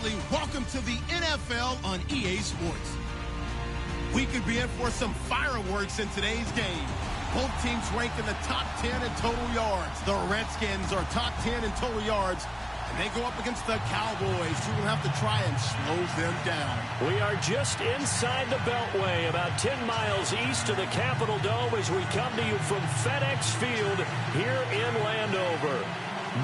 Bradley. Welcome to the NFL on EA Sports. We could be in for some fireworks in today's game. Both teams ranked in the top 10 in total yards. The Redskins are top 10 in total yards, and they go up against the Cowboys, who will have to try and slow them down. We are just inside the Beltway, about 10 miles east of the Capitol Dome as we come to you from FedEx Field here in Landover.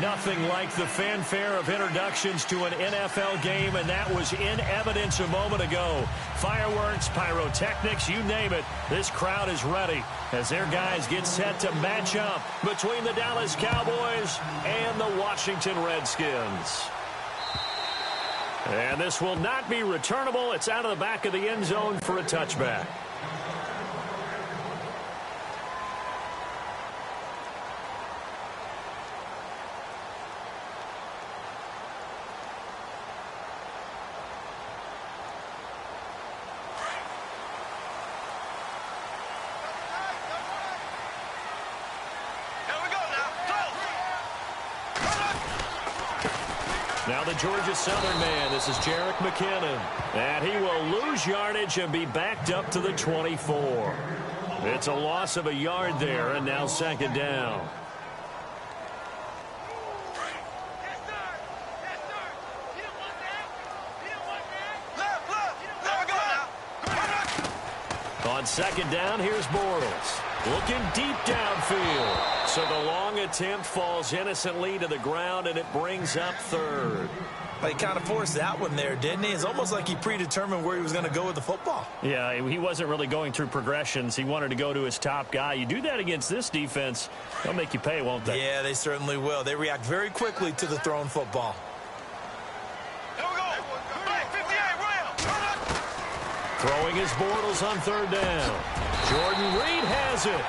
Nothing like the fanfare of introductions to an NFL game, and that was in evidence a moment ago. Fireworks, pyrotechnics, you name it. This crowd is ready as their guys get set to match up between the Dallas Cowboys and the Washington Redskins. And this will not be returnable. It's out of the back of the end zone for a touchback. Now the Georgia Southern man, this is Jerick McKinnon. And he will lose yardage and be backed up to the 24. It's a loss of a yard there, and now second down. On second down, here's Bortles. Looking deep downfield. So the long attempt falls innocently to the ground, and it brings up third. But he kind of forced that one there, didn't he? It's almost like he predetermined where he was going to go with the football. Yeah, he wasn't really going through progressions. He wanted to go to his top guy. You do that against this defense, they'll make you pay, won't they? Yeah, they certainly will. They react very quickly to the thrown football. Throwing his Bortles on third down. Jordan Reed has it.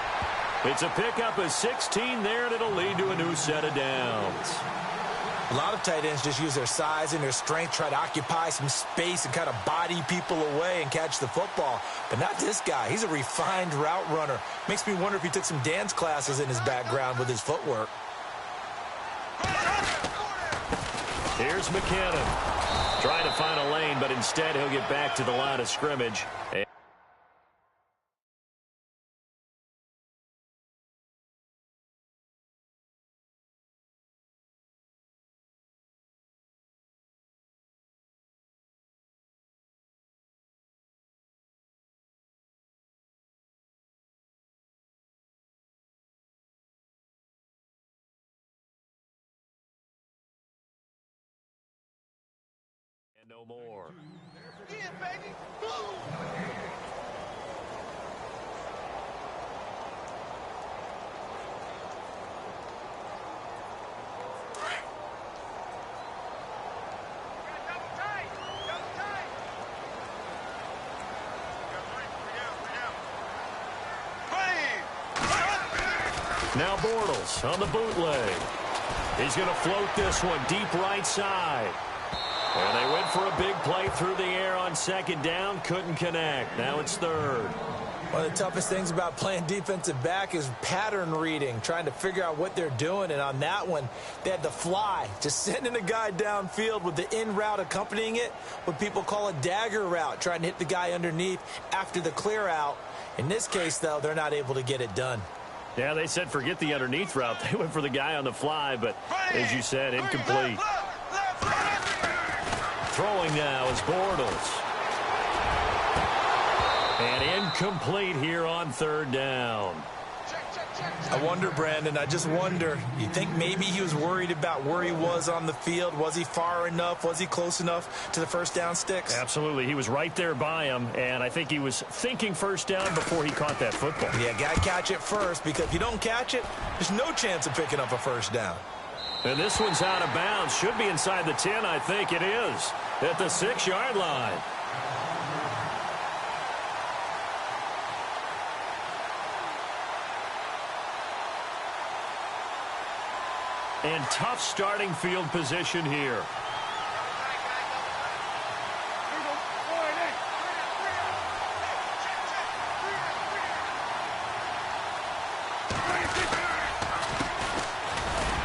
It's a pickup of 16 there, and it'll lead to a new set of downs. A lot of tight ends just use their size and their strength, try to occupy some space and kind of body people away and catch the football. But not this guy. He's a refined route runner. Makes me wonder if he took some dance classes in his background with his footwork. Here's McKinnon. Trying to find a lane, but instead he'll get back to the line of scrimmage. And no more. Yeah, baby. Boom. Now Bortles on the bootleg. He's going to float this one deep right side. And they went for a big play through the air on second down. Couldn't connect. Now it's third. One of the toughest things about playing defensive back is pattern reading, trying to figure out what they're doing. And on that one, they had the fly, just sending a guy downfield with the in route accompanying it, what people call a dagger route, trying to hit the guy underneath after the clear out. In this case, though, they're not able to get it done. Yeah, they said forget the underneath route. They went for the guy on the fly, but as you said, incomplete. Throwing now is Bortles. And incomplete here on third down. I wonder, Brandon, I just wonder, you think maybe he was worried about where he was on the field? Was he far enough? Was he close enough to the first down sticks? Absolutely. He was right there by him, and I think he was thinking first down before he caught that football. Yeah, got to catch it first, because if you don't catch it, there's no chance of picking up a first down. And this one's out of bounds. Should be inside the 10, I think it is, at the 6-yard line. And tough starting field position here.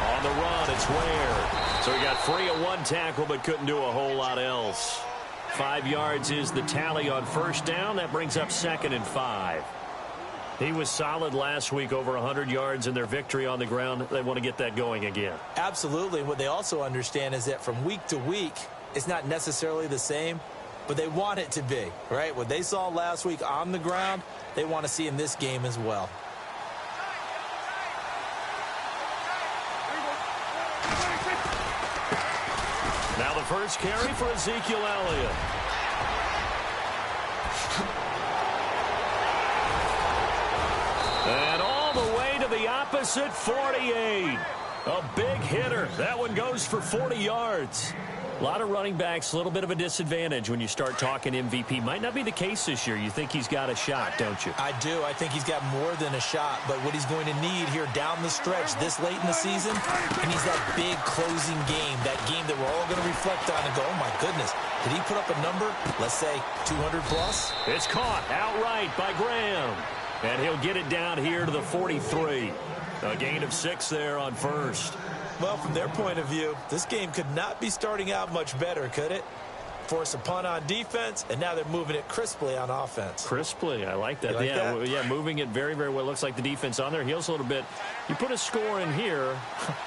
On the run, it's Ware. So he got free of one tackle but couldn't do a whole lot else. 5 yards is the tally on first down. That brings up 2nd and 5. He was solid last week, over 100 yards in their victory on the ground. They want to get that going again. Absolutely. What they also understand is that from week to week, it's not necessarily the same, but they want it to be, right? What they saw last week on the ground, they want to see in this game as well. Now the first carry for Ezekiel Elliott. And all the way to the opposite 48. A big hitter. That one goes for 40 yards. A lot of running backs, a little bit of a disadvantage when you start talking MVP. Might not be the case this year. You think he's got a shot, don't you? I do. I think he's got more than a shot. But what he's going to need here down the stretch this late in the season, he needs that big closing game, that game that we're all going to reflect on and go, oh, my goodness, did he put up a number, let's say, 200 plus? It's caught outright by Graham. And he'll get it down here to the 43. A gain of 6 there on first. Well, from their point of view, this game could not be starting out much better, could it? Force a punt on defense, and now they're moving it crisply on offense. Crisply, I like that. Like that? Yeah, moving it very, very well. Looks like the defense on their heels a little bit. You put a score in here,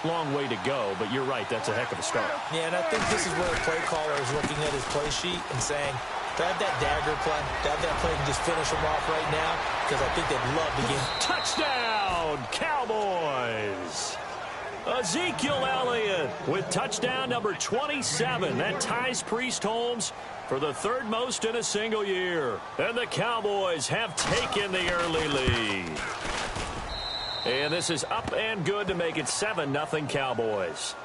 long way to go, but you're right, that's a heck of a start. Yeah, and I think this is where the play caller is looking at his play sheet and saying, do I have that dagger play? Do I have that play and just finish them off right now? Because I think they'd love the game. Touchdown, Cowboys! Ezekiel Elliott with touchdown number 27. That ties Priest Holmes for the 3rd most in a single year. And the Cowboys have taken the early lead. And this is up and good to make it 7-0 Cowboys.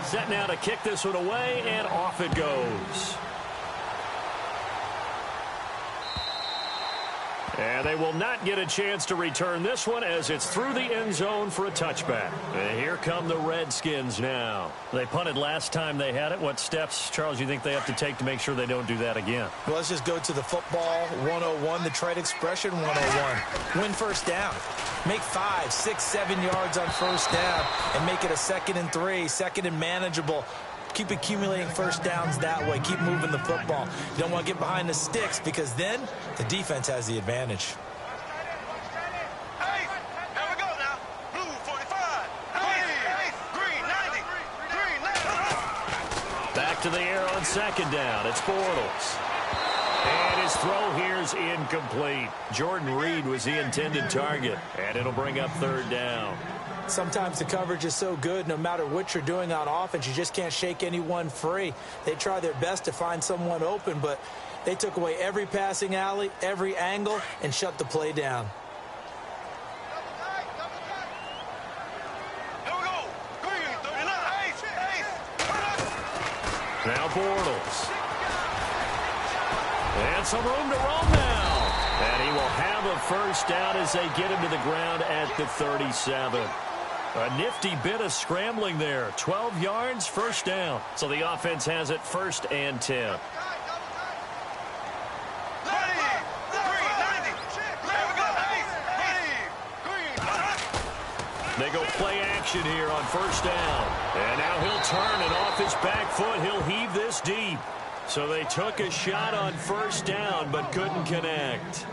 Set now to kick this one away, and off it goes. And they will not get a chance to return this one as it's through the end zone for a touchback. And here come the Redskins now. They punted last time they had it. What steps, Charles, you think they have to take to make sure they don't do that again? Well, let's just go to the football 101, the trade expression 101. Win first down. Make 5, 6, 7 yards on first down and make it a 2nd and 3, 2nd and manageable. Keep accumulating first downs that way. Keep moving the football. You don't want to get behind the sticks because then the defense has the advantage. Hey, here we go now. Blue 45. Green 90. Green 90. Back to the air on 2nd down. It's Bortles. And his throw here is incomplete. Jordan Reed was the intended target. And it'll bring up 3rd down. Sometimes the coverage is so good, no matter what you're doing on offense, you just can't shake anyone free. They try their best to find someone open, but they took away every passing alley, every angle, and shut the play down. Here we go. Green 39. Now Bortles. And some room to roam now. And he will have a first down as they get him to the ground at the 37. A nifty bit of scrambling there. 12 yards, first down. So the offense has it 1st and 10. They go play action here on first down. And now he'll turn, and off his back foot, he'll heave this deep. So they took a shot on first down but couldn't connect.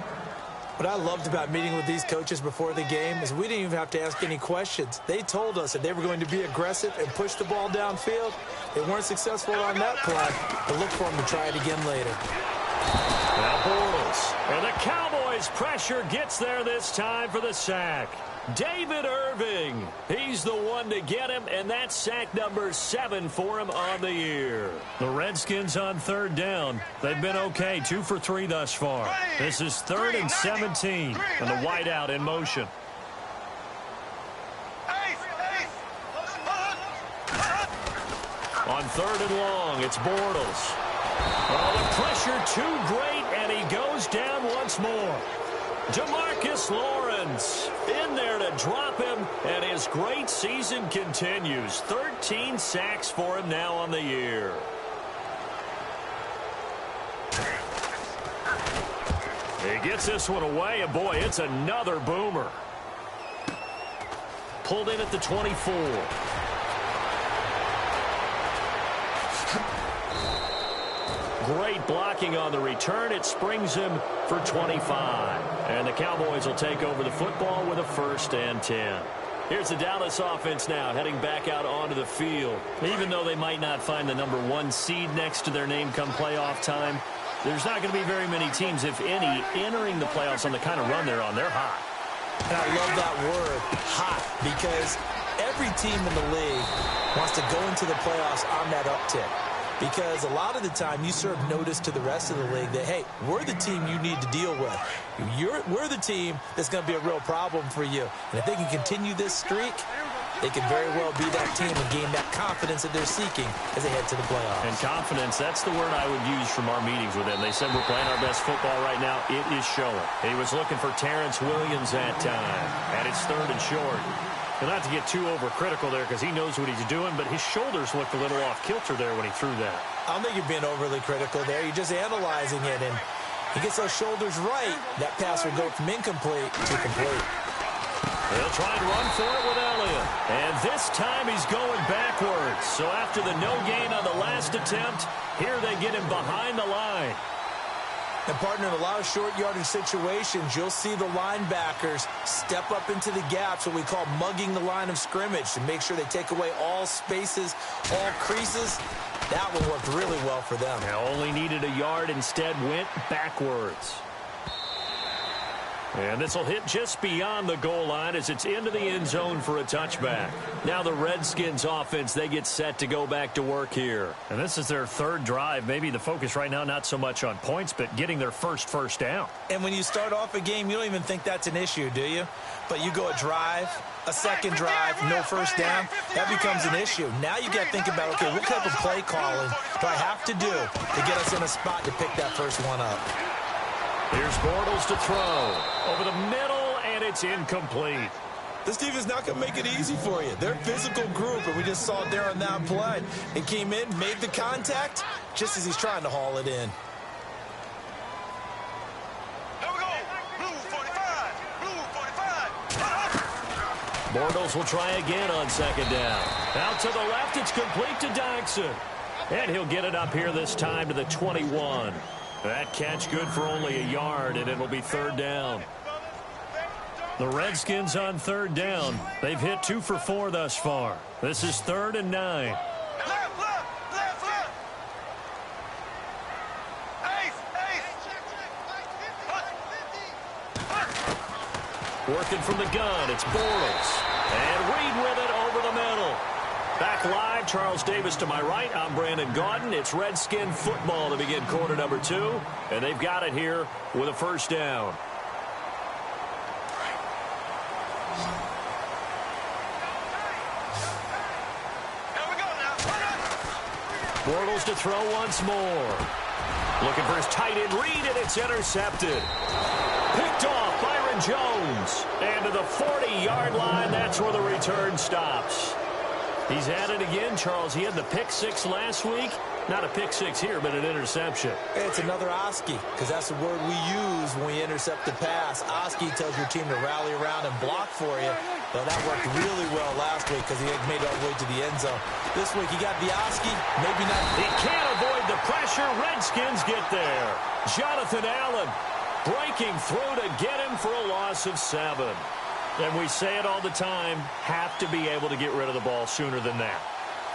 What I loved about meeting with these coaches before the game is we didn't even have to ask any questions. They told us that they were going to be aggressive and push the ball downfield. They weren't successful on that play, but look for them to try it again later. Now Bortles. And the Cowboys' pressure gets there this time for the sack. David Irving. He's the one to get him, and that's sack number 7 for him on the year. The Redskins on 3rd down. They've been okay, 2 for 3 thus far. This is 3rd and 17, and the wideout in motion. On 3rd and long, it's Bortles. Oh, the pressure too great, and he goes down once more. Demarcus Lawrence in there to drop him, and his great season continues. 13 sacks for him now on the year. He gets this one away, and boy, it's another boomer. pulled in at the 24. Great blocking on the return. It springs him for 25. And the Cowboys will take over the football with a 1st and 10. Here's the Dallas offense now heading back out onto the field. Even though they might not find the number 1 seed next to their name come playoff time, there's not going to be very many teams, if any, entering the playoffs on the kind of run they're on. They're hot. And I love that word, hot, because every team in the league wants to go into the playoffs on that uptick. Because a lot of the time you serve notice to the rest of the league that, hey, we're the team you need to deal with. We're the team that's going to be a real problem for you. And if they can continue this streak, they can very well be that team and gain that confidence that they're seeking as they head to the playoffs. And confidence, that's the word I would use from our meetings with them. They said we're playing our best football right now. It is showing. He was looking for Terrence Williams that time. And it's 3rd and short. And not to get too overcritical there because he knows what he's doing, but his shoulders looked a little off kilter there when he threw that. I don't think you're being overly critical there. You're just analyzing it, and he gets those shoulders right. That pass will go from incomplete to complete. They'll try and run for it with Elliott. And this time he's going backwards. So after the no gain on the last attempt, here they get him behind the line. And, partner, in a lot of short yardage situations, you'll see the linebackers step up into the gaps, what we call mugging the line of scrimmage, to make sure they take away all spaces, all creases. That one worked really well for them. Now only needed a yard, instead went backwards. And this will hit just beyond the goal line as it's into the end zone for a touchback. Now the Redskins offense, they get set to go back to work here. And this is their 3rd drive. Maybe the focus right now not so much on points, but getting their first down. And when you start off a game, you don't even think that's an issue, do you? But you go a drive, a second drive, no first down, that becomes an issue. Now you got to think about, okay, what type of play calling do I have to do to get us in a spot to pick that first one up? Here's Bortles to throw. Over the middle, and it's incomplete. This team is not going to make it easy for you. They're a physical group, and we just saw it there on that play. It came in, made the contact, just as he's trying to haul it in. Here we go. Blue 45. Blue 45. Bortles will try again on 2nd down. Out to the left, it's complete to Dyson. And he'll get it up here this time to the 21. That catch good for only a yard, and it'll be 3rd down. The Redskins on 3rd down. They've hit 2 for 4 thus far. This is 3rd and 9. Left. Working from the gun, it's Bortles. And Reed with it over the middle. Back live, Charles Davis to my right. I'm Brandon Gaudin. It's Redskin football to begin quarter number 2. And they've got it here with a 1st down. Here we go now. Bortles to throw once more. Looking for his tight end Reed, and it's intercepted. Picked off Byron Jones. And to the 40-yard line, that's where the return stops. He's at it again, Charles. He had the pick 6 last week. Not a pick 6 here, but an interception. It's another Oski, because that's the word we use when we intercept the pass. Oski tells your team to rally around and block for you. Well, that worked really well last week because he had made it all the way to the end zone. This week, he got the Oski, maybe not. He can't avoid the pressure. Redskins get there. Jonathan Allen breaking through to get him for a loss of 7. And we say it all the time, have to be able to get rid of the ball sooner than that.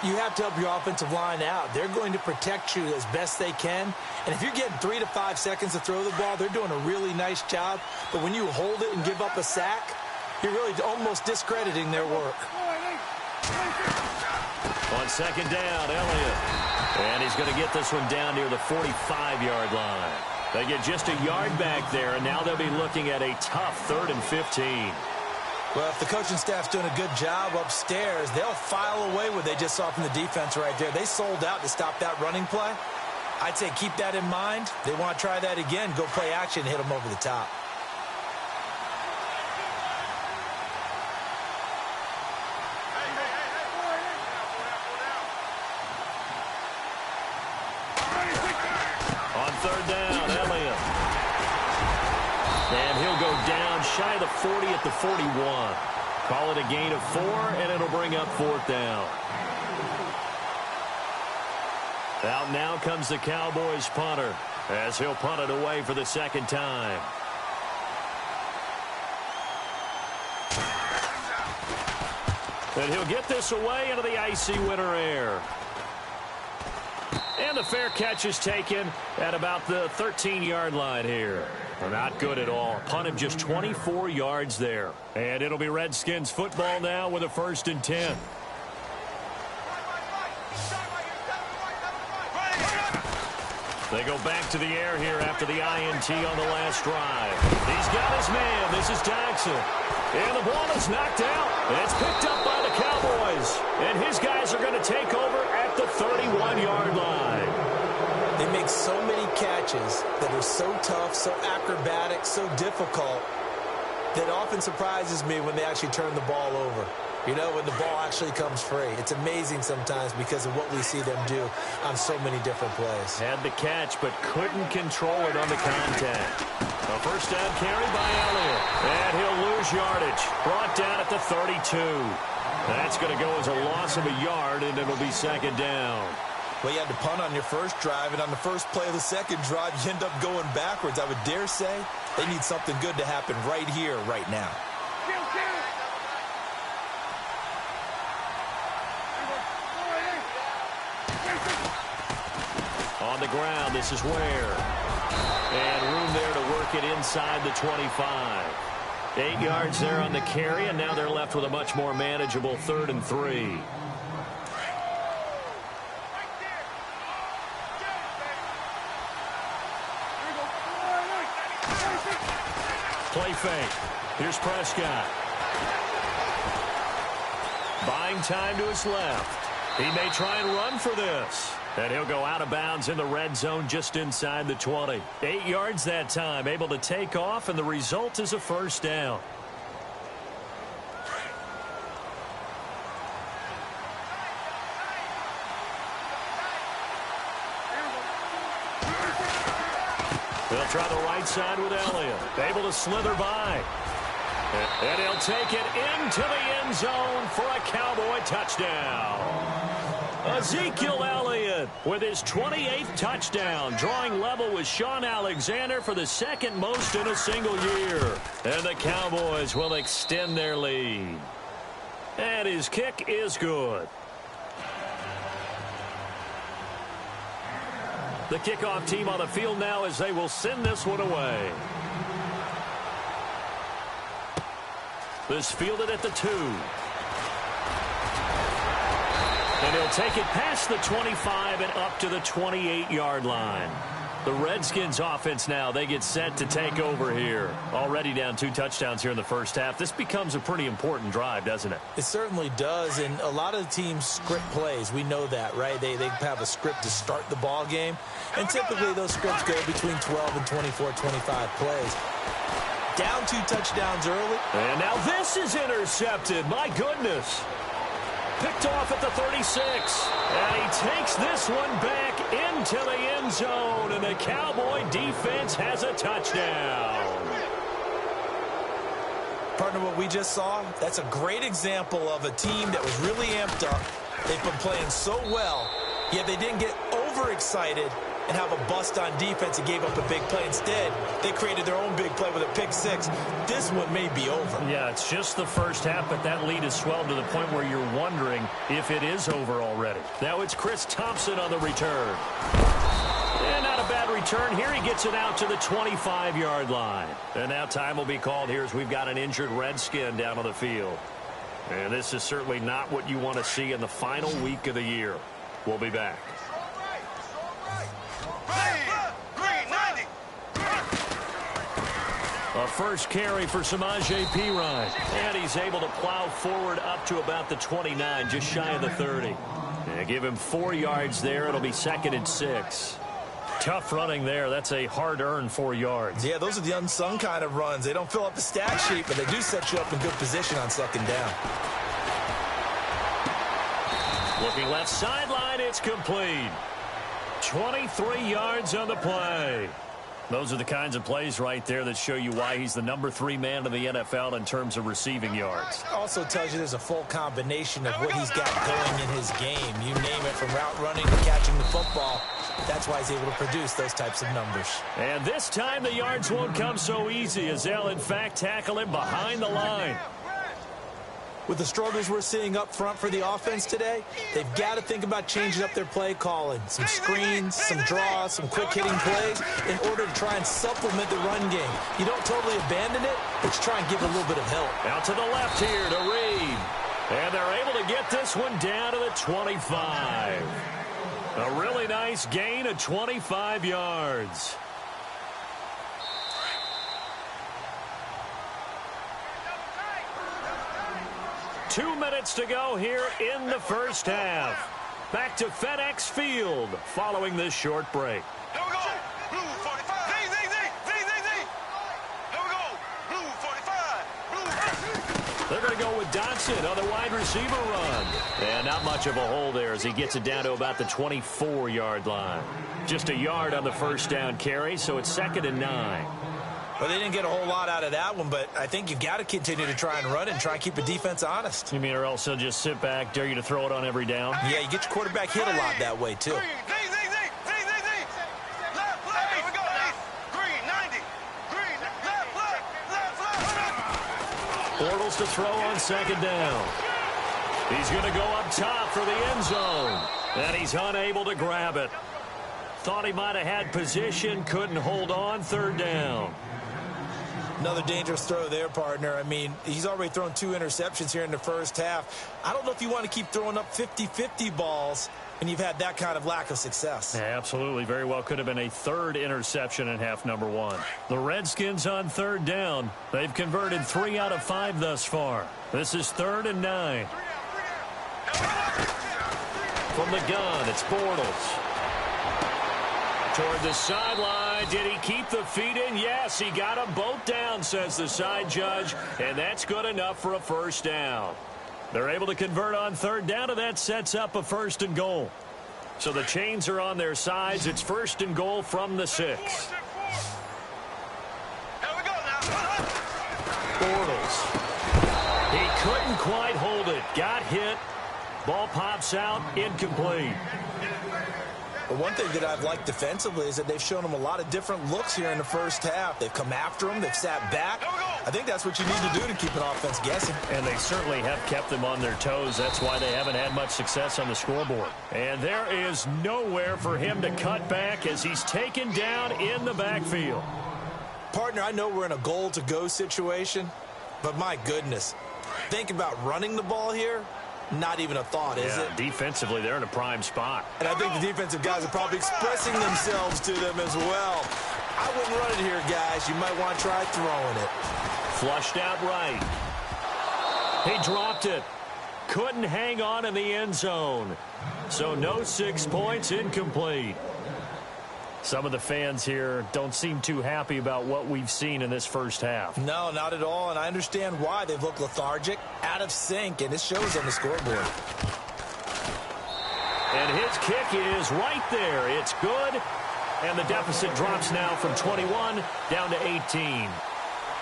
You have to help your offensive line out. They're going to protect you as best they can. And if you're getting 3 to 5 seconds to throw the ball, they're doing a really nice job. But when you hold it and give up a sack, you're really almost discrediting their work. On 2nd down, Elliott. And he's going to get this one down near the 45-yard line. They get just a yard back there, and now they'll be looking at a tough 3rd and 15. Well, if the coaching staff's doing a good job upstairs, they'll file away what they just saw from the defense right there. They sold out to stop that running play. I'd say keep that in mind. They want to try that again. Go play action and hit them over the top. On 3rd down, Elliott. And he'll go down shy of the 40 at the 41. Call it a gain of 4, and it'll bring up 4th down. Out now comes the Cowboys punter as he'll punt it away for the second time. And he'll get this away into the icy winter air. And the fair catch is taken at about the 13-yard line here. Not good at all. Punt of just 24 yards there. And it'll be Redskins football now with a 1st and 10. They go back to the air here after the INT on the last drive. He's got his man. This is Jackson. And the ball is knocked out. And it's picked up by the Cowboys. And his guys are going to take over at the 31-yard line. They make so many catches that are so tough, so acrobatic, so difficult, that often surprises me when they actually turn the ball over. You know, when the ball actually comes free. It's amazing sometimes because of what we see them do on so many different plays. Had the catch, but couldn't control it on the contact. A 1st down carry by Elliott. And he'll lose yardage. Brought down at the 32. That's going to go as a loss of a yard, and it'll be 2nd down. Well, you had to punt on your first drive, and on the first play of the second drive, you end up going backwards. I would dare say they need something good to happen right here, right now. On the ground, this is Ware. And room there to work it inside the 25. 8 yards there on the carry, and now they're left with a much more manageable 3rd and 3. Play fake. Here's Prescott. Buying time to his left. He may try and run for this. And he'll go out of bounds in the red zone just inside the 20. 8 yards that time, able to take off, and the result is a 1st down. They'll try the right side with Elliott. Able to slither by. And he'll take it into the end zone for a Cowboy touchdown. Ezekiel Elliott with his 28th touchdown, drawing level with Sean Alexander for the 2nd most in a single year. And the Cowboys will extend their lead. And his kick is good. The kickoff team on the field now as they will send this one away. This fielded at the 2. And he'll take it past the 25 and up to the 28-yard line. The Redskins offense now, they get set to take over here. Already down 2 touchdowns here in the first half. This becomes a pretty important drive, doesn't it? It certainly does, and a lot of teams script plays. We know that, right? They have a script to start the ball game, and typically those scripts go between 12 and 24, 25 plays. Down 2 touchdowns early. And now this is intercepted. My goodness. Picked off at the 36. And he takes this one back into the end zone. And the Cowboy defense has a touchdown. Partner, what we just saw, that's a great example of a team that was really amped up. They've been playing so well, yet they didn't get overexcited and have a bust on defense and gave up a big play. Instead, they created their own big play with a pick 6. This one may be over. Yeah, it's just the first half, but that lead has swelled to the point where you're wondering if it is over already. Now it's Chris Thompson on the return. And not a bad return here. He gets it out to the 25-yard line. And now time will be called here as we've got an injured Redskin down on the field. And this is certainly not what you want to see in the final week of the year. We'll be back. A first carry for Samaje Perine. And he's able to plow forward up to about the 29, just shy of the 30. And give him 4 yards there. It'll be 2nd and 6. Tough running there. That's a hard-earned 4 yards. Yeah, those are the unsung kind of runs. They don't fill up the stat sheet, but they do set you up in good position on 2nd down. Looking left sideline, it's complete. 23 yards on the play. Those are the kinds of plays right there that show you why he's the #3 man in the NFL in terms of receiving yards. Also tells you there's a full combination of what he's got going in his game. You name it, from route running to catching the football. That's why he's able to produce those types of numbers. And this time the yards won't come so easy, as they'll in fact tackle him behind the line. With the struggles we're seeing up front for the offense today, they've got to think about changing up their play calling. Some screens, some draws, some quick-hitting plays in order to try and supplement the run game. You don't totally abandon it, but you try and give it a little bit of help. Out to the left here to Reed. And they're able to get this one down to the 25. A really nice gain of 25 yards. Two minutes to go here in the first half. Back to FedEx Field following this short break. Here we go. Blue 45. Here we go. Blue 45. Blue. They're going to go with Dotson on the wide receiver run. And not much of a hole there as he gets it down to about the 24-yard line. Just a yard on the first down carry, so it's 2nd and 9. Well, they didn't get a whole lot out of that one, but I think you've got to continue to try and run it and try and keep the defense honest. You mean or else he'll just sit back, dare you to throw it on every down? Yeah, you get your quarterback hit a lot that way, too. Left. Here we go now. Green 90. Green left. Bortles to throw on 2nd down. He's going to go up top for the end zone. And he's unable to grab it. Thought he might have had position, couldn't hold on, 3rd down. Another dangerous throw there, partner. I mean, he's already thrown 2 interceptions here in the first half. I don't know if you want to keep throwing up 50-50 balls and you've had that kind of lack of success. Yeah, absolutely. Very well could have been a 3rd interception in half number 1. The Redskins on 3rd down. They've converted 3 out of 5 thus far. This is 3rd and 9. From the gun, it's Bortles. Toward the sideline. Did he keep the feet in? Yes, he got them both down, says the side judge, and that's good enough for a first down. They're able to convert on 3rd down, and that sets up a 1st and goal. So the chains are on their sides. It's 1st and goal from the 6. Here we go now. Bortles. He couldn't quite hold it. Got hit. Ball pops out. Incomplete. But one thing that I've liked defensively is that they've shown him a lot of different looks here in the first half. They've come after him. They've sat back. I think that's what you need to do to keep an offense guessing. And they certainly have kept them on their toes. That's why they haven't had much success on the scoreboard. And there is nowhere for him to cut back as he's taken down in the backfield. Partner, I know we're in a goal-to-go situation, but my goodness, think about running the ball here. Not even a thought, is it? Defensively, they're in a prime spot. And I think the defensive guys are probably expressing themselves to them as well. I wouldn't run it here, guys. You might want to try throwing it. Flushed out right. He dropped it. Couldn't hang on in the end zone. So no 6 points, incomplete. Some of the fans here don't seem too happy about what we've seen in this first half. No, not at all, and I understand why. They've looked lethargic, out of sync, and it shows on the scoreboard. And his kick is right there. It's good, and the deficit drops now from 21 down to 18.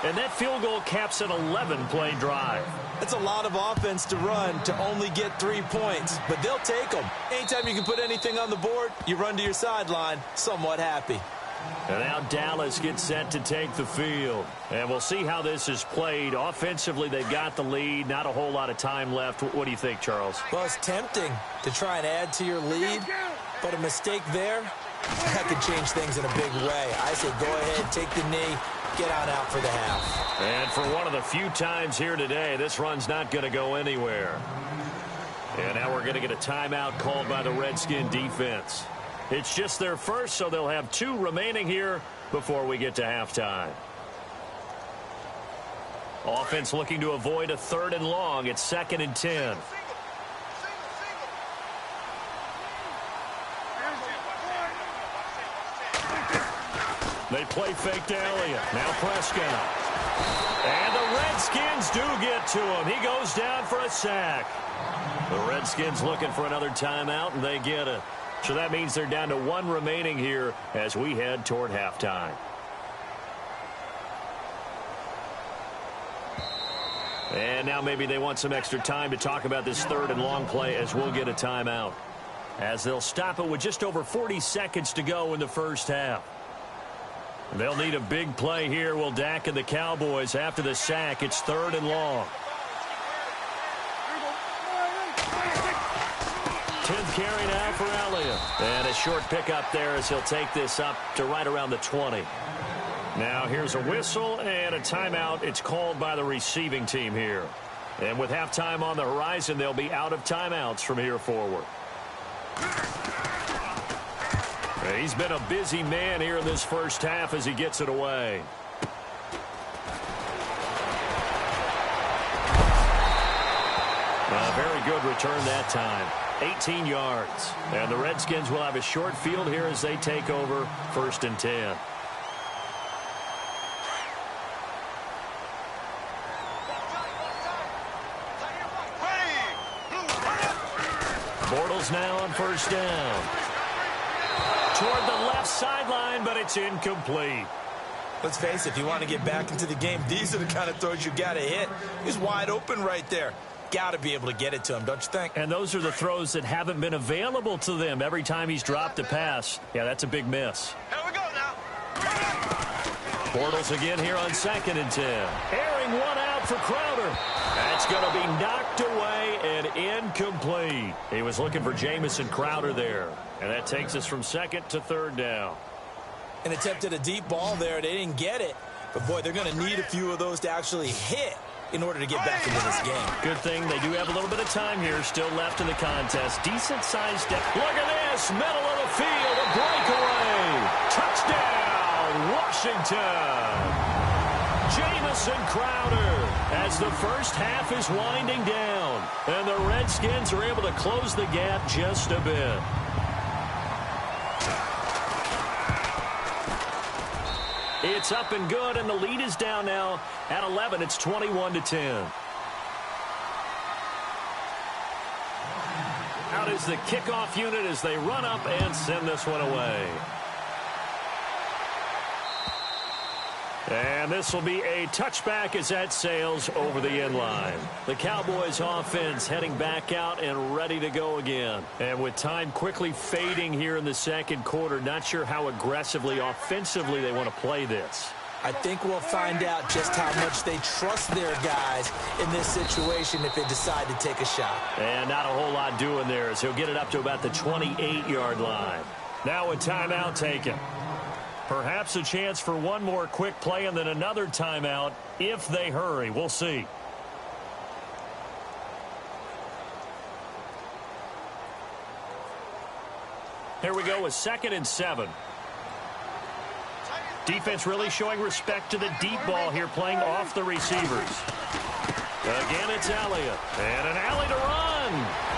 And that field goal caps an 11-play drive. That's a lot of offense to run to only get 3 points, but they'll take them. Anytime you can put anything on the board, you run to your sideline somewhat happy. And now Dallas gets set to take the field. And we'll see how this is played. Offensively, they've got the lead. Not a whole lot of time left. What do you think, Charles? Well, it's tempting to try and add to your lead, but a mistake there, that could change things in a big way. I say go ahead, take the knee, get on out for the half. And for one of the few times here today, this run's not going to go anywhere. And now we're going to get a timeout called by the Redskin defense. It's just their first, so they'll have 2 remaining here before we get to halftime. Offense looking to avoid a 3rd and long. It's 2nd and 10. They play fake to Elliott. Now Prescott. And the Redskins do get to him. He goes down for a sack. The Redskins looking for another timeout, and they get it. So that means they're down to 1 remaining here as we head toward halftime. And now maybe they want some extra time to talk about this third and long play as we'll get a timeout. As they'll stop it with just over 40 seconds to go in the first half. They'll need a big play here, will Dak and the Cowboys after the sack. It's third and long. 10th carry now for Elliott. And a short pickup there as he'll take this up to right around the 20. Now here's a whistle and a timeout. It's called by the receiving team here. And with halftime on the horizon, they'll be out of timeouts from here forward. He's been a busy man here in this first half as he gets it away. A very good return that time. 18 yards. And the Redskins will have a short field here as they take over 1st and 10. Bortles now on 1st down. Toward the left sideline, but it's incomplete. Let's face it, if you want to get back into the game, these are the kind of throws you got to hit. He's wide open right there. Got to be able to get it to him, don't you think? And those are the throws that haven't been available to them every time he's dropped a pass. Yeah, that's a big miss. Here we go now. Bortles again here on 2nd and 10. Airing one out for Crowder. That's going to be knocked away and incomplete. He was looking for Jamison Crowder there. And that takes us from 2nd to 3rd down. An attempt at a deep ball there. They didn't get it. But, boy, they're going to need a few of those to actually hit in order to get back into this game. Good thing they do have a little bit of time here still left in the contest. Decent-sized step. Look at this. Middle of the field. A breakaway. Touchdown, Washington. Jamison Crowder as the first half is winding down. And the Redskins are able to close the gap just a bit. It's up and good, and the lead is down now at 11. It's 21-10. Out is the kickoff unit as they run up and send this one away. And this will be a touchback as that sails over the end line. The Cowboys offense heading back out and ready to go again. And with time quickly fading here in the second quarter, not sure how aggressively, offensively they want to play this. I think we'll find out just how much they trust their guys in this situation if they decide to take a shot. And not a whole lot doing there as he'll get it up to about the 28-yard line. Now a timeout taken. Perhaps a chance for one more quick play and then another timeout if they hurry. We'll see. Here we go with 2nd and 7. Defense really showing respect to the deep ball here, playing off the receivers. Again, it's Elliott. And an alley to run.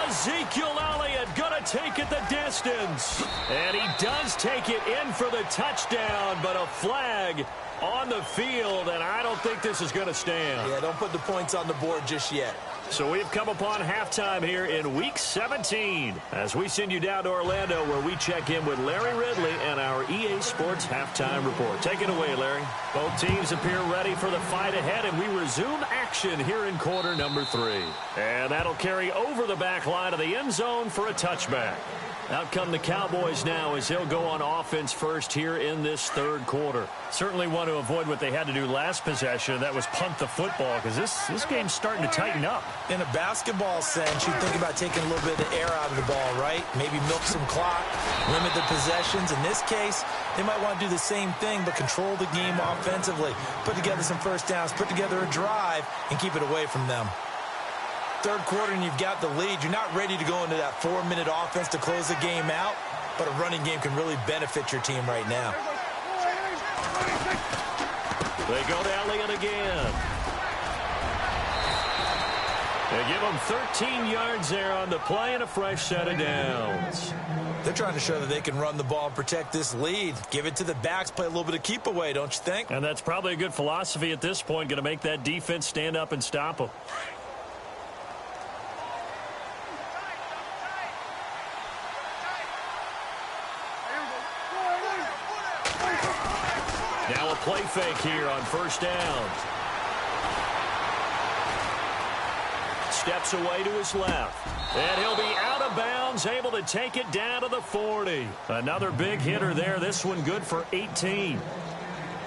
Ezekiel Elliott going to take it the distance. And he does take it in for the touchdown, but a flag on the field, and I don't think this is going to stand. Yeah, don't put the points on the board just yet. So we've come upon halftime here in Week 17 as we send you down to Orlando where we check in with Larry Ridley and our EA Sports Halftime Report. Take it away, Larry. Both teams appear ready for the fight ahead, and we resume action here in quarter number 3. And that'll carry over the back line of the end zone for a touchback. Out come the Cowboys now as he'll go on offense first here in this third quarter. Certainly want to avoid what they had to do last possession. That was punt the football because this game's starting to tighten up. In a basketball sense, you think about taking a little bit of the air out of the ball, right? Maybe milk some clock, limit the possessions. In this case, they might want to do the same thing but control the game offensively. Put together some first downs, put together a drive, and keep it away from them. Third quarter and you've got the lead. You're not ready to go into that 4-minute offense to close the game out, but a running game can really benefit your team right now. They go to Elliott again. They give him 13 yards there on the play and a fresh set of downs. They're trying to show that they can run the ball and protect this lead. Give it to the backs, play a little bit of keep away, don't you think? And that's probably a good philosophy at this point, going to make that defense stand up and stop them. Now a play fake here on first down. Steps away to his left. And he'll be out of bounds, able to take it down to the 40. Another big hitter there. This one good for 18.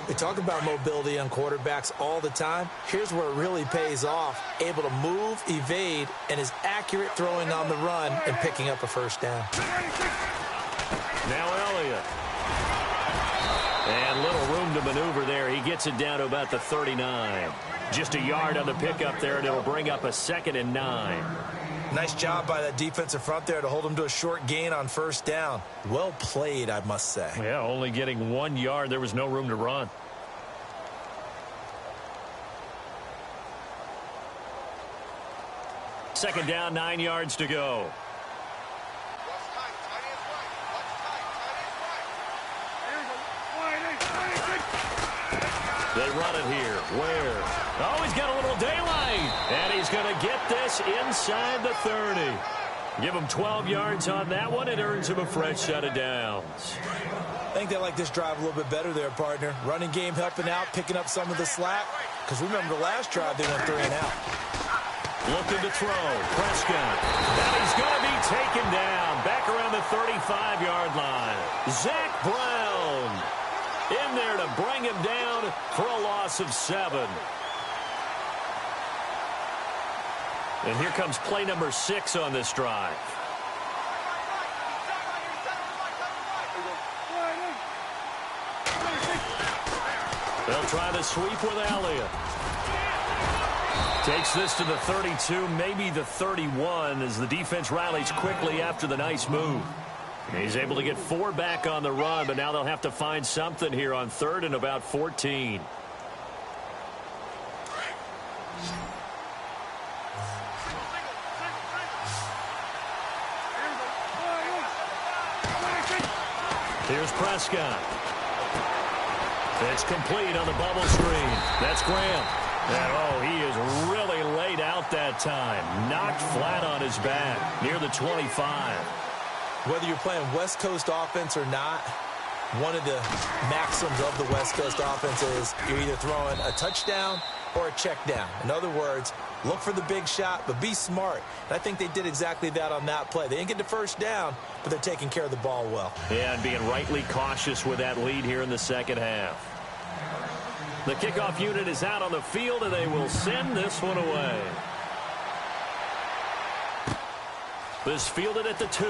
We talk about mobility on quarterbacks all the time. Here's where it really pays off. Able to move, evade, and is accurate throwing on the run and picking up a first down. Now Elliott. And little room to maneuver there. He gets it down to about the 39. Just a yard on the pickup there, and it'll bring up a 2nd and 9. Nice job by that defensive front there to hold him to a short gain on first down. Well played, I must say. Yeah, only getting 1 yard. There was no room to run. Second down, 9 yards to go. They run it here. Where? Oh, he's got a little daylight. And he's going to get this inside the 30. Give him 12 yards on that one. It earns him a fresh set of downs. I think they like this drive a little bit better there, partner. Running game helping out, picking up some of the slack. Because remember, the last drive they went 3 and out. Looking to throw. Prescott. And he's going to be taken down. Back around the 35-yard line. Zach Brown in there to bring him down for a loss of 7. And here comes play number 6 on this drive. They'll try the sweep with Elliott. Takes this to the 32, maybe the 31, as the defense rallies quickly after the nice move. He's able to get 4 back on the run, but now they'll have to find something here on 3rd and about 14. Here's Prescott. It's complete on the bubble screen. That's Graham. And, oh, he is really laid out that time. Knocked flat on his back near the 25. Whether you're playing West Coast offense or not, one of the maxims of the West Coast offense is you're either throwing a touchdown or a check down. In other words, look for the big shot, but be smart. And I think they did exactly that on that play. They didn't get the first down, but they're taking care of the ball well. Yeah, and being rightly cautious with that lead here in the second half. The kickoff unit is out on the field, and they will send this one away. This fielded at the 2.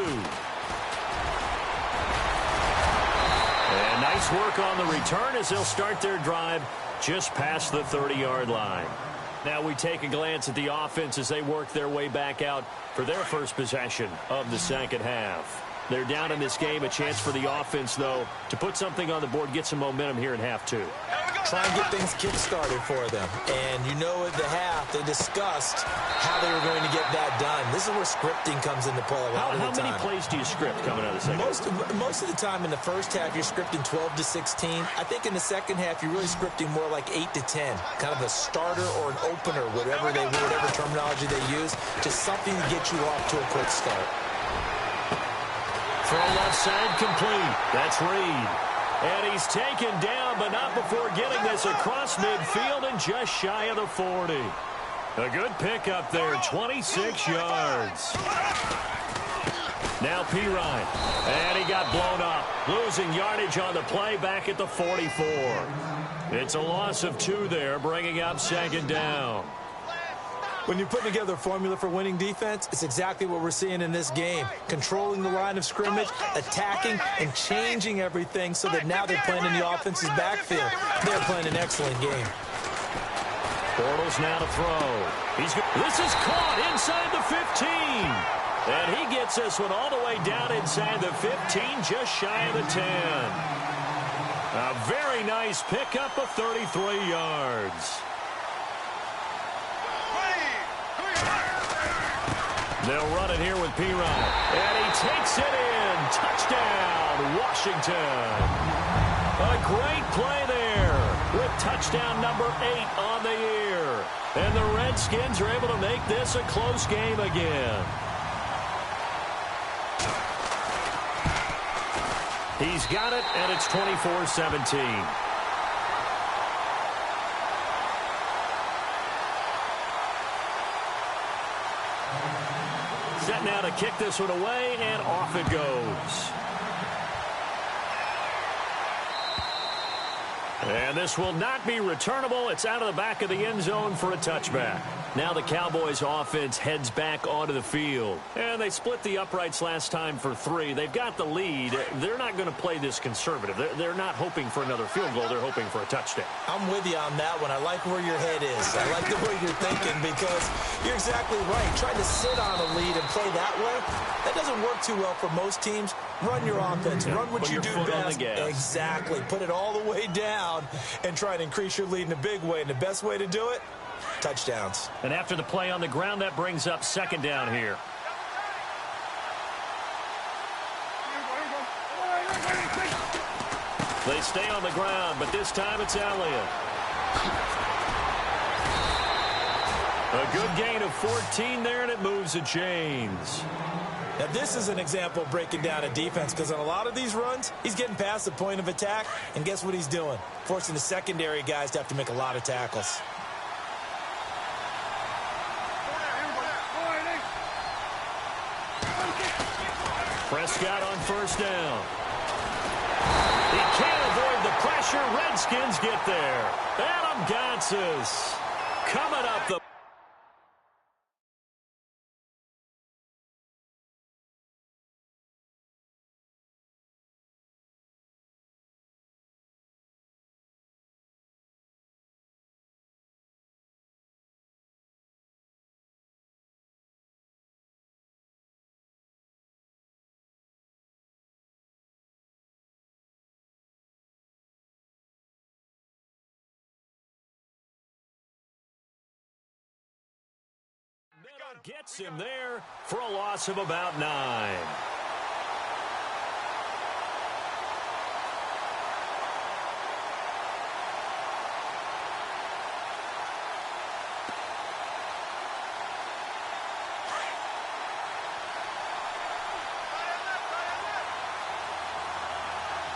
And nice work on the return as they'll start their drive just past the 30-yard line. Now we take a glance at the offense as they work their way back out for their first possession of the second half. They're down in this game. A chance for the offense, though, to put something on the board, get some momentum here in half 2. Try and get things kick-started for them. And you know at the half, they discussed how they were going to get that done. This is where scripting comes into play a lot of the time. How many plays do you script coming out of the second half? Most of the time in the first half, you're scripting 12 to 16. I think in the second half, you're really scripting more like 8 to 10. Kind of a starter or an opener, whatever terminology they use. Just something to get you off to a quick start. Throw left side complete. That's Reed. And he's taken down, but not before getting this across midfield and just shy of the 40. A good pickup there, 26 yards. Now Pirine. And he got blown up. Losing yardage on the play back at the 44. It's a loss of 2 there, bringing up second down. When you're putting together a formula for winning defense, it's exactly what we're seeing in this game. Controlling the line of scrimmage, attacking, and changing everything so that now they're playing in the offense's backfield. They're playing an excellent game. Bortles now to throw. This is caught inside the 15. And he gets this one all the way down inside the 15, just shy of the 10. A very nice pickup of 33 yards. They'll run it here with Pirine. And he takes it in. Touchdown, Washington. A great play there with touchdown number 8 on the year. And the Redskins are able to make this a close game again. He's got it, and it's 24-17. Set now to kick this one away, and off it goes. And this will not be returnable. It's out of the back of the end zone for a touchback. Now the Cowboys offense heads back onto the field. And they split the uprights last time for 3. They've got the lead. They're not going to play this conservative. They're not hoping for another field goal. They're hoping for a touchdown. I'm with you on that one. I like where your head is. I like the way you're thinking because you're exactly right. Trying to sit on a lead and play that way, that doesn't work too well for most teams. Run your offense. Run what you do best. Exactly. Put it all the way down and try and increase your lead in a big way. And the best way to do it, touchdowns. And after the play on the ground, that brings up second down here. They stay on the ground, but this time it's Elliott. A good gain of 14 there, and it moves the chains. Now, this is an example of breaking down a defense because on a lot of these runs, he's getting past the point of attack, and guess what he's doing? Forcing the secondary guys to have to make a lot of tackles. Prescott on first down. He can't avoid the pressure. Redskins get there. Adam Gotsis coming up the... Gets him there for a loss of about 9.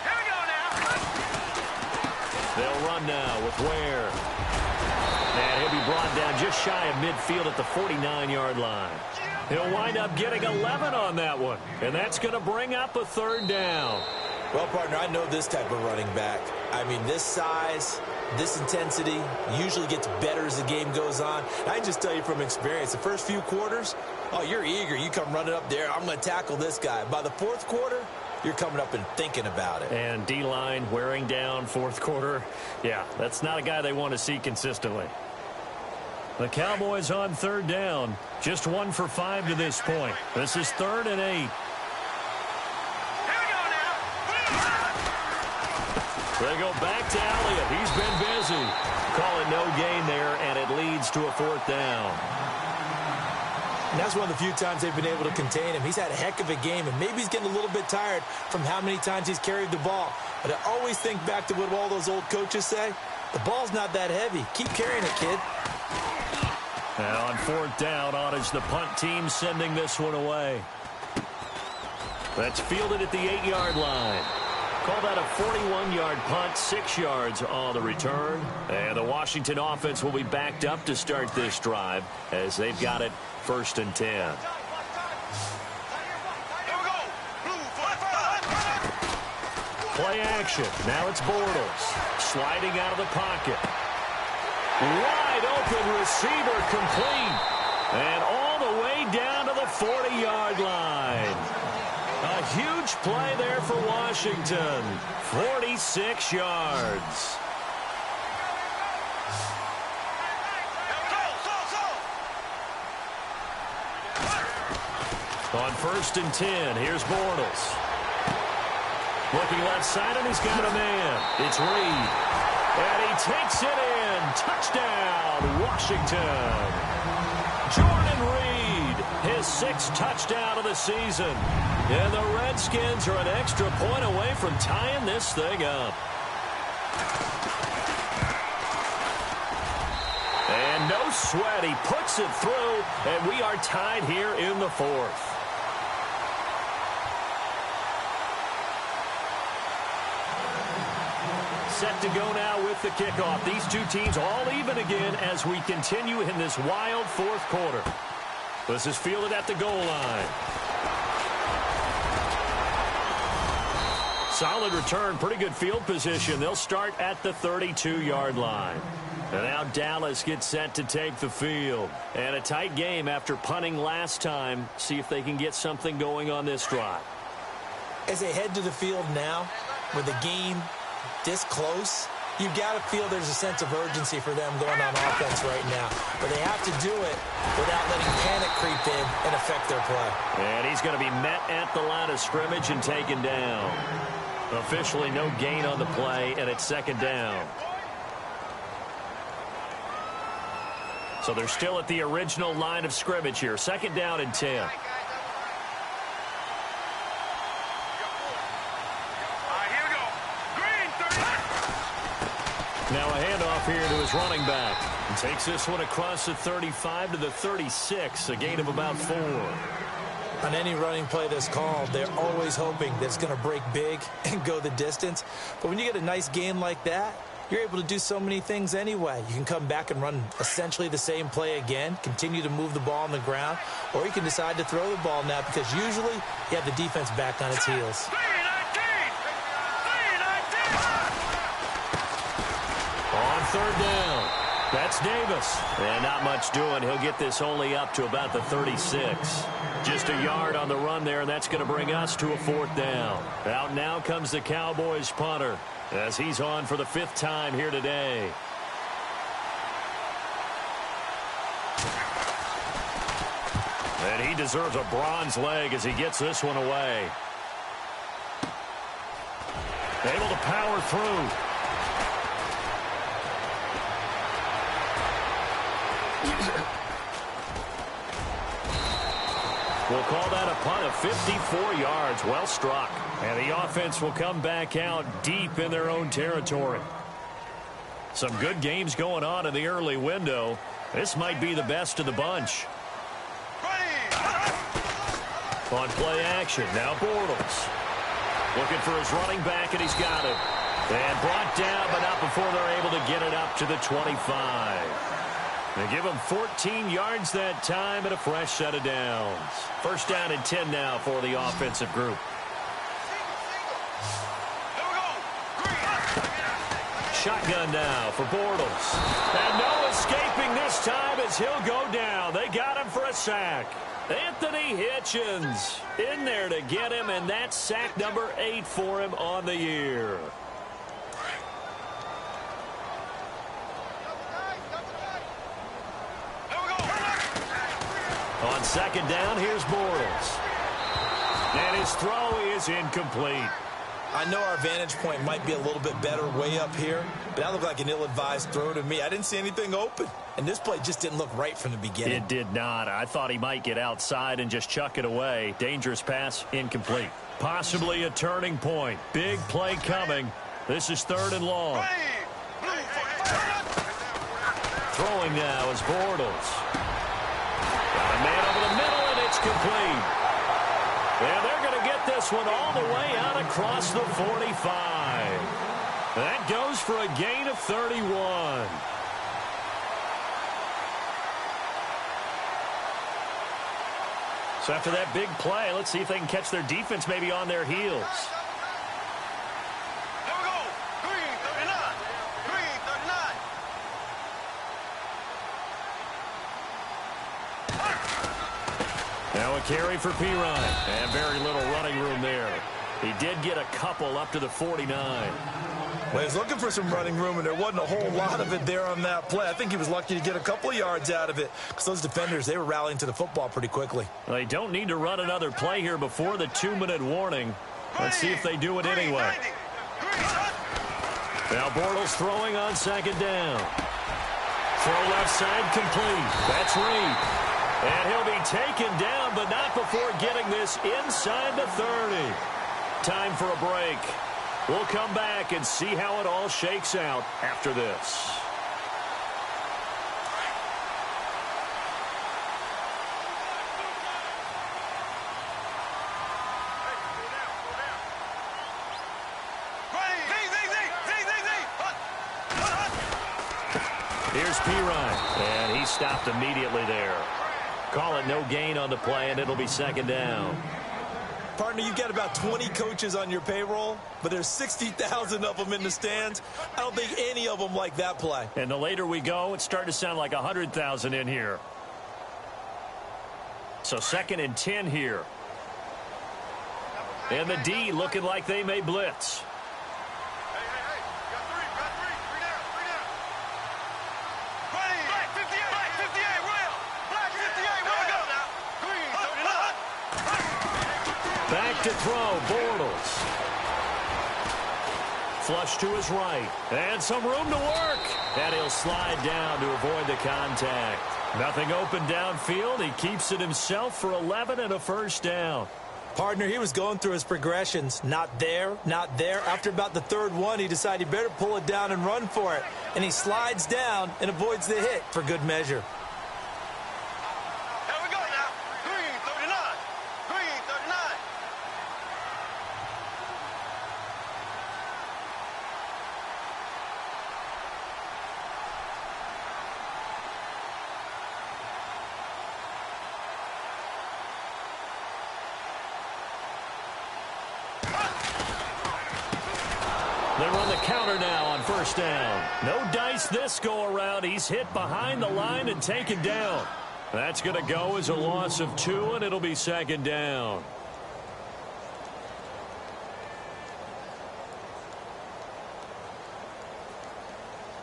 Here we go now. They'll run now with Ware. And he'll be brought down just shy of midfield at the 49-yard line. He'll wind up getting 11 on that one. And that's going to bring up a third down. Well, partner, I know this type of running back. I mean, this size, this intensity usually gets better as the game goes on. And I can just tell you from experience, the first few quarters, oh, you're eager. You come running up there, I'm going to tackle this guy. By the fourth quarter, you're coming up and thinking about it. And D-line wearing down fourth quarter. Yeah, that's not a guy they want to see consistently. The Cowboys on third down. Just 1 for 5 to this point. This is 3rd and 8. Here we go now. They go back to Elliott. He's been busy. Calling no gain there, and it leads to a 4th down. And that's one of the few times they've been able to contain him. He's had a heck of a game, and maybe he's getting a little bit tired from how many times he's carried the ball. But I always think back to what all those old coaches say. The ball's not that heavy. Keep carrying it, kid. Now on 4th down, on is the punt team sending this one away. That's fielded at the 8-yard line. Call that a 41-yard punt, 6 yards on the return. And the Washington offense will be backed up to start this drive as they've got it 1st and 10. Here we go. Blue 45. Play action. Now it's Bortles sliding out of the pocket. Wide open receiver complete. And all the way down to the 40-yard line. A huge play there for Washington. 46 yards. On 1st and 10, here's Bortles. Looking left side, and he's got a man. It's Reed. And he takes it in. Touchdown, Washington. Jordan Reed, his 6th touchdown of the season. And the Redskins are an extra point away from tying this thing up. And no sweat. He puts it through, and we are tied here in the 4th. Set to go now with the kickoff. These two teams all even again as we continue in this wild 4th quarter. This is fielded at the goal line. Solid return, pretty good field position. They'll start at the 32-yard line. And now Dallas gets set to take the field. And a tight game after punting last time. See if they can get something going on this drive. As they head to the field now, with the game this close, you've got to feel there's a sense of urgency for them going on offense right now. But they have to do it without letting panic creep in and affect their play. And he's going to be met at the line of scrimmage and taken down. Officially no gain on the play, and it's second down. So they're still at the original line of scrimmage here. Second down and 10. Now a handoff here to his running back. He takes this one across the 35 to the 36, a gain of about 4. On any running play that's called, they're always hoping that it's going to break big and go the distance. But when you get a nice gain like that, you're able to do so many things anyway. You can come back and run essentially the same play again, continue to move the ball on the ground, or you can decide to throw the ball now because usually you have the defense back on its heels. On third down, that's Davis. And not much doing. He'll get this only up to about the 36. Just a yard on the run there, and that's going to bring us to a fourth down. Out now comes the Cowboys punter as he's on for the 5th time here today. And he deserves a bronze leg as he gets this one away. Able to power through. We'll call that a punt of 54 yards. Well struck. And the offense will come back out deep in their own territory. Some good games going on in the early window. This might be the best of the bunch. On play action, now Bortles. Looking for his running back, and he's got it. And brought down, but not before they're able to get it up to the 25. They give him 14 yards that time and a fresh set of downs. First down and 10 now for the offensive group. Shotgun now for Bortles. And no escaping this time as he'll go down. They got him for a sack. Anthony Hitchens in there to get him, and that's sack number 8 for him on the year. On second down, here's Bortles. And his throw is incomplete. I know our vantage point might be a little bit better way up here, but that looked like an ill-advised throw to me. I didn't see anything open, and this play just didn't look right from the beginning. It did not. I thought he might get outside and just chuck it away. Dangerous pass, incomplete. Possibly a turning point. Big play coming. This is 3rd and long. Throwing now is Bortles. Got a man over the middle, and it's complete. And they're going to get this one all the way out across the 45. That goes for a gain of 31. So after that big play, let's see if they can catch their defense maybe on their heels. Here we go. Green 39. Green 39. Now a carry for Pirine. And very little running room there. He did get a couple up to the 49. Well, he was looking for some running room, and there wasn't a whole lot of it there on that play. I think he was lucky to get a couple of yards out of it because those defenders, they were rallying to the football pretty quickly. Well, they don't need to run another play here before the 2-minute warning. Let's see if they do it anyway. Now Bortles throwing on second down. Throw left side complete. That's Reed. And he'll be taken down, but not before getting this inside the 30. Time for a break. We'll come back and see how it all shakes out after this. Here's Pirine, and he stopped immediately there. Call it no gain on the play, and it'll be second down. Partner, you've got about 20 coaches on your payroll, but there's 60,000 of them in the stands. I don't think any of them like that play. And the later we go, it's starting to sound like 100,000 in here. So 2nd and 10 here. And the D looking like they may blitz. Back to throw, Bortles. Flush to his right. And some room to work. And he'll slide down to avoid the contact. Nothing open downfield. He keeps it himself for 11 and a first down. Partner, he was going through his progressions. Not there, not there. After about the 3rd one, he decided he better pull it down and run for it. And he slides down and avoids the hit for good measure. Here we go now. Green 39. Green 39. They run the counter now on first down. No dice this go around. He's hit behind the line and taken down. That's going to go as a loss of 2, and it'll be second down.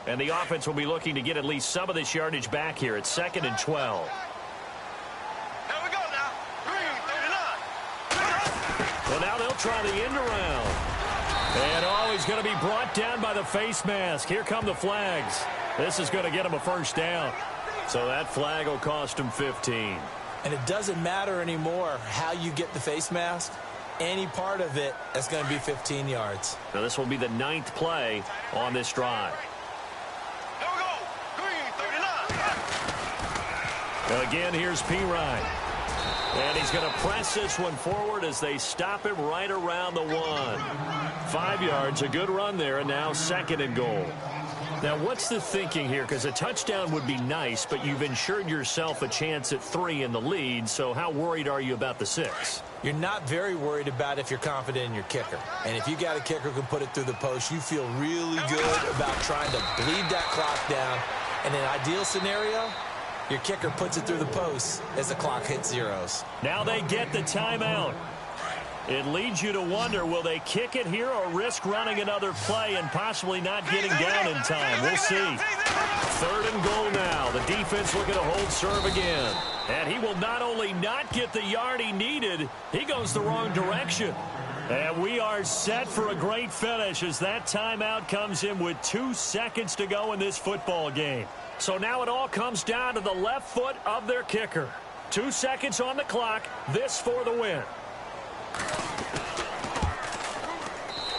And the offense will be looking to get at least some of this yardage back here at 2nd and 12. Here we go now. Green 39. Well, now they'll try the end around. And he's going to be brought down by the face mask. Here come the flags. This is going to get him a first down. So that flag will cost him 15. And it doesn't matter anymore how you get the face mask. Any part of it, that's going to be 15 yards. Now this will be the 9th play on this drive. Here we go. Green 39. Again, here's P-Ryan. And he's going to press this one forward as they stop him right around the 1. 5 yards, a good run there, and now 2nd and goal. Now, what's the thinking here? Because a touchdown would be nice, but you've ensured yourself a chance at 3 in the lead, so how worried are you about the 6? You're not very worried about if you're confident in your kicker. And if you got a kicker who can put it through the post, you feel really good about trying to bleed that clock down. In an ideal scenario, your kicker puts it through the post as the clock hits zeros. Now they get the timeout. It leads you to wonder, will they kick it here or risk running another play and possibly not getting down in time? We'll see. 3rd and goal now. The defense looking to hold serve again. And he will not only not get the yard he needed, he goes the wrong direction. And we are set for a great finish as that timeout comes in with 2 seconds to go in this football game. So now it all comes down to the left foot of their kicker. 2 seconds on the clock. This for the win.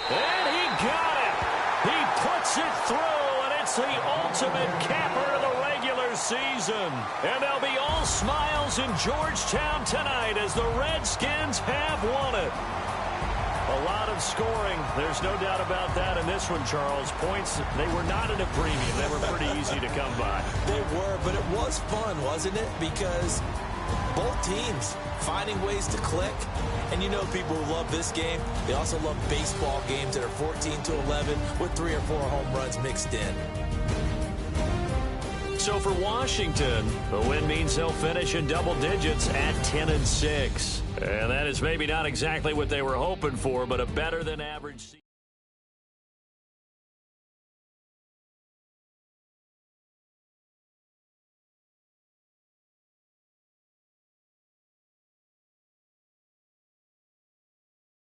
And he got it. He puts it through, and it's the ultimate capper of the regular season. And they'll be all smiles in Georgetown tonight as the Redskins have won it. A lot of scoring. There's no doubt about that in this one, Charles. Points, they were not at a premium. They were pretty easy to come by. They were, but it was fun, wasn't it? Because both teams finding ways to click. And you know people who love this game, they also love baseball games that are 14-11 with 3 or 4 home runs mixed in. So for Washington, the win means they'll finish in double digits at 10-6. And that is maybe not exactly what they were hoping for, but a better than average season.